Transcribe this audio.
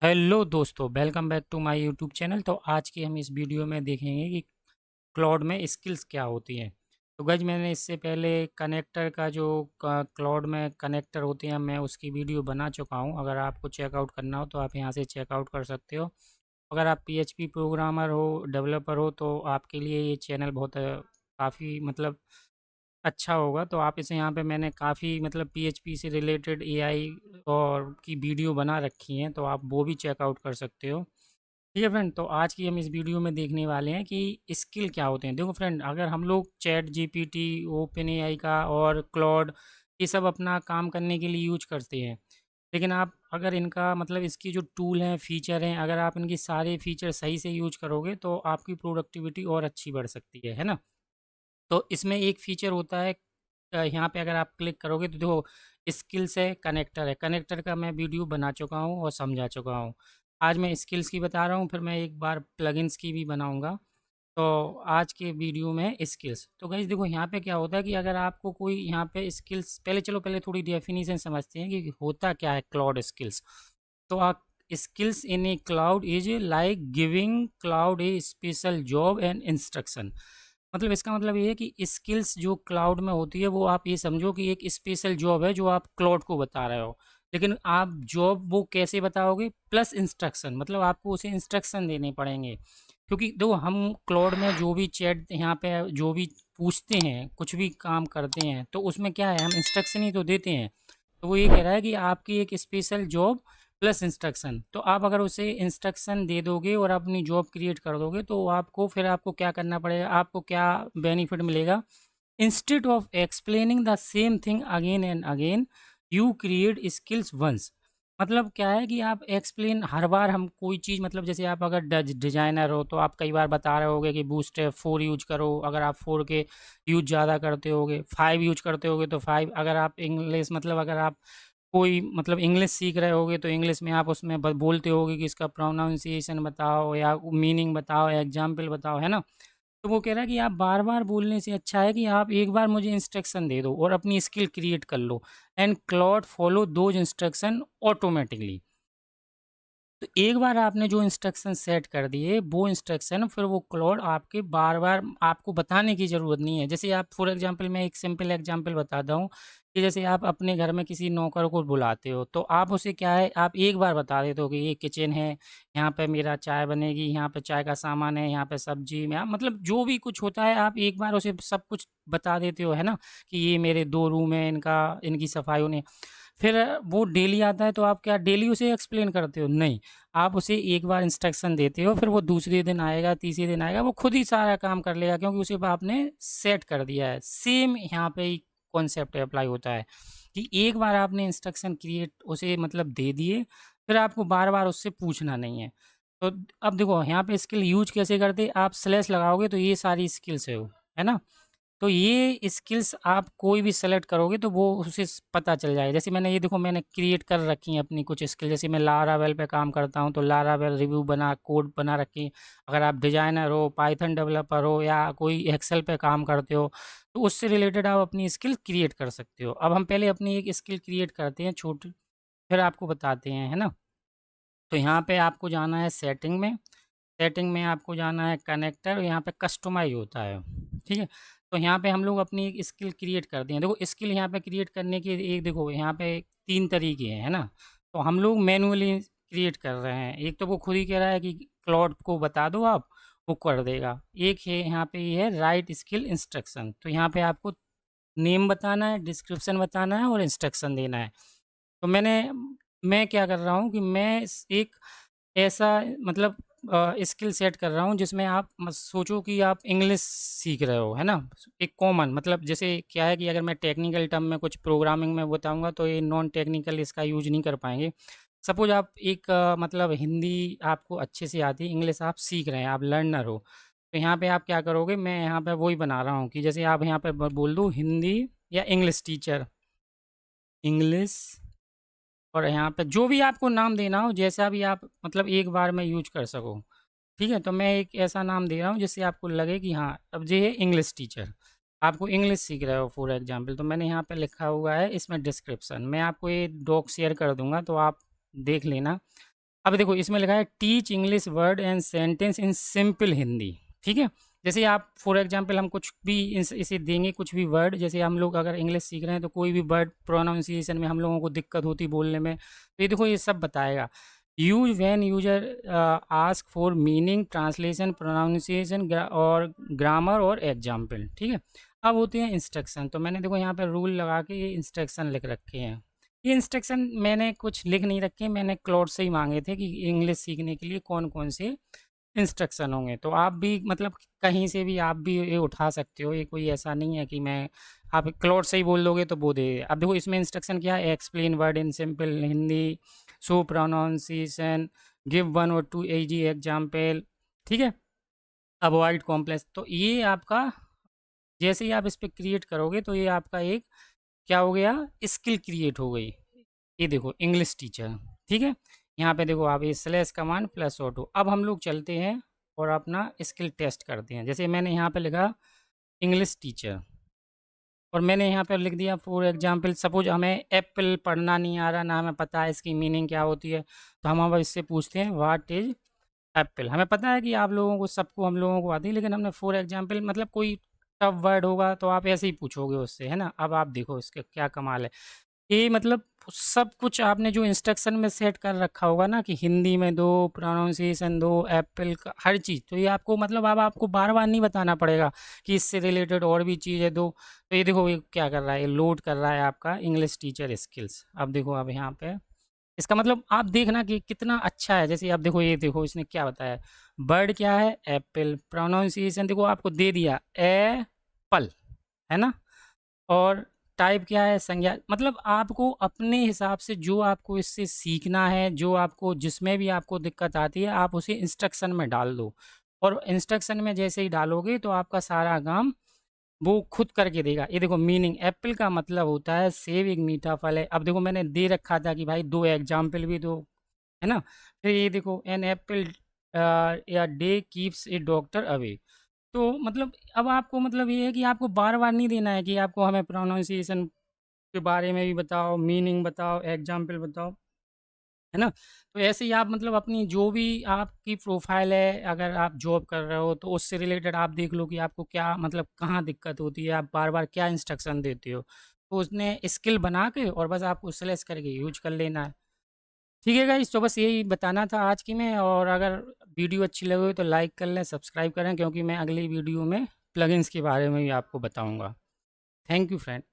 Hello दोस्तों, welcome back to my YouTube channel. तो आज की हम इस वीडियो में देखेंगे कि क्लाउड में स्किल्स क्या होती हैं। तो गाइस, मैंने इससे पहले कनेक्टर का जो क्लाउड में कनेक्टर होते हैं मैं उसकी वीडियो बना चुका हूं। अगर आपको चेकआउट करना हो तो आप यहां से चेकआउट कर सकते हो। अगर आप पीएचपी प्रोग्रामर हो, डेवलपर हो, तो आपके लिए ये चैनल बहुत काफ़ी मतलब अच्छा होगा। तो आप इसे यहाँ पे मैंने काफ़ी मतलब पीएचपी से रिलेटेड एआई और की वीडियो बना रखी हैं, तो आप वो भी चेकआउट कर सकते हो। ठीक है फ्रेंड, तो आज की हम इस वीडियो में देखने वाले हैं कि स्किल क्या होते हैं। देखो फ्रेंड, अगर हम लोग चैट जीपीटी, ओपन एआई का और क्लॉड ये सब अपना काम करने के लिए यूज करते हैं, लेकिन आप अगर इनका मतलब इसकी जो टूल हैं, फीचर हैं, अगर आप इनकी सारे फीचर सही से यूज करोगे तो आपकी प्रोडक्टिविटी और अच्छी बढ़ सकती है ना। तो इसमें एक फीचर होता है, यहाँ पे अगर आप क्लिक करोगे तो देखो स्किल्स है, कनेक्टर का मैं वीडियो बना चुका हूँ और समझा चुका हूँ। आज मैं स्किल्स की बता रहा हूँ, फिर मैं एक बार प्लगइन्स की भी बनाऊंगा। तो आज के वीडियो में स्किल्स, तो गाइस देखो यहाँ पे क्या होता है कि अगर आपको कोई यहाँ पे स्किल्स, पहले थोड़ी डेफिनेशन समझते हैं कि होता क्या है क्लाउड स्किल्स। तो आप skills in A cloud is like giving cloud A special job and instruction. मतलब इसका मतलब ये है कि स्किल्स जो क्लाउड में होती है वो आप ये समझो कि एक स्पेशल जॉब है जो आप क्लाउड को बता रहे हो। लेकिन आप जॉब वो कैसे बताओगे, प्लस इंस्ट्रक्शन, मतलब आपको उसे इंस्ट्रक्शन देने पड़ेंगे। क्योंकि देखो हम क्लाउड में जो भी चैट यहाँ पे जो भी पूछते हैं, कुछ भी काम करते हैं, तो उसमें क्या है, हम इंस्ट्रक्शन ही तो देते हैं। तो वो ये कह रहा है कि आपकी एक स्पेशल जॉब प्लस इंस्ट्रक्शन, तो आप अगर उसे इंस्ट्रक्शन दे दोगे और अपनी जॉब क्रिएट कर दोगे तो आपको फिर आपको क्या करना पड़ेगा, आपको क्या बेनिफिट मिलेगा। Instead of explaining the same thing again and again, you create skills once. मतलब क्या है कि आप एक्सप्लेन हर बार हम कोई चीज़, मतलब जैसे आप अगर डिजाइनर हो तो आप कई बार बता रहे होगे कि बूटस्ट्रैप 4 यूज करो। अगर आप 4 के यूज ज़्यादा करते होगे, 5 यूज करते होगे तो 5। अगर आप इंग्लिश मतलब अगर आप कोई मतलब इंग्लिश सीख रहे होगे तो इंग्लिश में आप उसमें बोलते होगे कि इसका प्रोनाउंसिएशन बताओ या मीनिंग बताओ या एग्जाम्पल बताओ, है ना। तो वो कह रहा है कि आप बार बार बोलने से अच्छा है कि आप एक बार मुझे इंस्ट्रक्शन दे दो और अपनी स्किल क्रिएट कर लो, and Claude follow those instruction automatically. तो एक बार आपने जो इंस्ट्रक्शन सेट कर दिए वो इंस्ट्रक्शन फिर वो क्लाउड आपके बार बार आपको बताने की ज़रूरत नहीं है। जैसे आप फॉर एग्जांपल, मैं एक सिंपल एग्जांपल बताता हूँ कि जैसे आप अपने घर में किसी नौकर को बुलाते हो तो आप उसे क्या है, आप एक बार बता देते हो कि ये किचन है, यहाँ पे मेरा चाय बनेगी, यहाँ पे चाय का सामान है, यहाँ पे सब्जी में मतलब जो भी कुछ होता है आप एक बार उसे सब कुछ बता देते हो, है ना। कि ये मेरे 2 रूम है, इनका इनकी सफाई होनी। फिर वो डेली आता है तो आप क्या डेली उसे एक्सप्लेन करते हो? नहीं, आप उसे एक बार इंस्ट्रक्शन देते हो, फिर वो दूसरे दिन आएगा, तीसरे दिन आएगा, वो खुद ही सारा काम कर लेगा क्योंकि उसे आपने सेट कर दिया है। सेम यहाँ पे ही कॉन्सेप्ट अप्लाई होता है कि एक बार आपने इंस्ट्रक्शन क्रिएट उसे मतलब दे दिए, फिर आपको बार-बार उससे पूछना नहीं है। तो अब देखो यहाँ पे स्किल यूज़ कैसे करते, आप स्लैश लगाओगे तो ये सारी स्किल्स है वो, है ना? तो ये स्किल्स आप कोई भी सेलेक्ट करोगे तो वो उसे पता चल जाएगा। जैसे मैंने ये देखो मैंने क्रिएट कर रखी हैं अपनी कुछ स्किल, जैसे मैं लारावेल पे काम करता हूँ तो लारावेल रिव्यू बना कोड बना रखी। अगर आप डिजाइनर हो, पाइथन डेवलपर हो या कोई एक्सेल पे काम करते हो तो उससे रिलेटेड आप अपनी स्किल क्रिएट कर सकते हो। अब हम पहले अपनी एक स्किल क्रिएट करते हैं छोटी, फिर आपको बताते हैं, है ना। तो यहाँ पे आपको जाना है सेटिंग में, सेटिंग में आपको जाना है कनेक्टर, यहाँ पे कस्टमाइज़ होता है, ठीक है? तो यहाँ पे हम लोग अपनी एक स्किल क्रिएट करते हैं। देखो स्किल यहाँ पे क्रिएट करने के एक देखो यहाँ पे 3 तरीके हैं, है ना? तो हम लोग मैनुअली क्रिएट कर रहे हैं। एक तो वो खुद ही कह रहा है कि क्लॉड को बता दो आप, वो कर देगा। एक है यहाँ पे ये है राइट स्किल इंस्ट्रक्शन, तो यहाँ पे आपको नेम बताना है, डिस्क्रिप्शन बताना है और इंस्ट्रक्शन देना है। तो मैं क्या कर रहा हूँ कि मैं एक ऐसा मतलब स्किल सेट कर रहा हूँ जिसमें आप सोचो कि आप इंग्लिश सीख रहे हो, है ना। एक कॉमन मतलब जैसे क्या है कि अगर मैं टेक्निकल टर्म में कुछ प्रोग्रामिंग में बताऊंगा तो ये नॉन टेक्निकल इसका यूज नहीं कर पाएंगे। सपोज आप एक मतलब हिंदी आपको अच्छे से आती है, इंग्लिश आप सीख रहे हैं, आप लर्नर हो, तो यहाँ पे आप क्या करोगे, मैं यहाँ पे वही बना रहा हूँ कि जैसे आप यहाँ पे बोल दो हिंदी या इंग्लिश टीचर, इंग्लिश, और यहाँ पे जो भी आपको नाम देना हो, जैसा भी आप मतलब एक बार में यूज कर सको, ठीक है। तो मैं एक ऐसा नाम दे रहा हूँ जिससे आपको लगे कि हाँ अब ये है इंग्लिश टीचर, आपको इंग्लिश सीख रहे हो फॉर एग्जांपल। तो मैंने यहाँ पे लिखा हुआ है इसमें डिस्क्रिप्शन, मैं आपको ये डॉक शेयर कर दूंगा तो आप देख लेना। अब देखो इसमें लिखा है teach English word and sentence in simple Hindi, ठीक है। जैसे आप फॉर एग्जांपल हम कुछ भी इसे देंगे, कुछ भी वर्ड, जैसे हम लोग अगर इंग्लिश सीख रहे हैं तो कोई भी वर्ड प्रोनाउंसिएशन में हम लोगों को दिक्कत होती बोलने में, तो ये देखो ये सब बताएगा। Use when user ask for meaning, translation, pronunciation और ग्रामर और एग्जाम्पल, ठीक है। अब होते हैं इंस्ट्रक्शन, तो मैंने देखो यहाँ पे रूल लगा के ये इंस्ट्रक्शन लिख रखे हैं। ये इंस्ट्रक्शन मैंने कुछ लिख नहीं रखे, मैंने क्लॉड से ही मांगे थे कि इंग्लिश सीखने के लिए कौन कौन से इंस्ट्रक्शन होंगे। तो आप भी मतलब कहीं से भी आप भी ये उठा सकते हो, ये कोई ऐसा नहीं है कि मैं आप क्लॉड से ही बोल दोगे तो वो दे। अब देखो इसमें इंस्ट्रक्शन क्या है, explain word in simple Hindi, show pronunciation, give 1 और 2 इजी एग्जाम्पल, ठीक है, अवॉइड कॉम्प्लेक्स। तो ये आपका जैसे ही आप इस पर क्रिएट करोगे तो ये आपका एक क्या हो गया, स्किल क्रिएट हो गई। ये देखो इंग्लिश टीचर, ठीक है। यहाँ पे देखो आप ये स्लैश कमांड प्लस ऑटो। अब हम लोग चलते हैं और अपना स्किल टेस्ट करते हैं। जैसे मैंने यहाँ पे लिखा इंग्लिश टीचर और मैंने यहाँ पे लिख दिया फॉर एग्जांपल, सपोज हमें एप्पल पढ़ना नहीं आ रहा, ना हमें पता है इसकी मीनिंग क्या होती है, तो हम अब इससे पूछते हैं व्हाट इज एप्पल। हमें पता है कि आप लोगों को सबको हम लोगों को आती है, लेकिन हमने फॉर एग्जांपल मतलब कोई टफ वर्ड होगा तो आप ऐसे ही पूछोगे उससे, है ना। अब आप देखो इसके क्या कमाल है, ये मतलब सब कुछ आपने जो इंस्ट्रक्शन में सेट कर रखा होगा ना कि हिंदी में दो, प्रोनाउंसिएशन दो, एप्पल का हर चीज़, तो ये आपको मतलब अब आपको बार बार नहीं बताना पड़ेगा कि इससे रिलेटेड और भी चीज़ें दो। तो ये देखो ये क्या कर रहा है, ये लोड कर रहा है आपका इंग्लिश टीचर स्किल्स। अब देखो अब यहाँ पे इसका मतलब आप देखना कि कितना अच्छा है। जैसे आप देखो, ये देखो इसने क्या बताया, बर्ड क्या है, एप्पल, प्रोनाउंसिएशन देखो आपको दे दिया एप्पल, है ना, और टाइप क्या है, संज्ञा। मतलब आपको अपने हिसाब से जो आपको इससे सीखना है, जो आपको जिसमें भी आपको दिक्कत आती है, आप उसे इंस्ट्रक्शन में डाल दो, और इंस्ट्रक्शन में जैसे ही डालोगे तो आपका सारा काम वो खुद करके देगा। ये देखो मीनिंग, एप्पल का मतलब होता है सेब, एक मीठा फल है। अब देखो मैंने दे रखा था कि भाई दो एग्जाम्पल भी दो, है ना। फिर ये देखो एन एप्पल या डे कीप्स ए डॉक्टर अवे। तो मतलब अब आपको मतलब ये है कि आपको बार-बार नहीं देना है कि आपको हमें प्रोनाउंसिएशन के बारे में भी बताओ, मीनिंग बताओ, एग्ज़ाम्पल बताओ, है ना? तो ऐसे ही आप मतलब अपनी जो भी आपकी प्रोफ़ाइल है, अगर आप जॉब कर रहे हो तो उससे रिलेटेड आप देख लो कि आपको क्या मतलब कहाँ दिक्कत होती है, आप बार-बार क्या इंस्ट्रक्शन देते हो। तो उसने स्किल बना के और बस आपको सेलेक्ट करके यूज़ कर लेना है। ठीक है गाइस, तो बस यही बताना था आज की में, और अगर वीडियो अच्छी लगी हो तो लाइक कर लें, सब्सक्राइब करें, क्योंकि मैं अगली वीडियो में प्लगइन्स के बारे में भी आपको बताऊंगा। Thank you friend.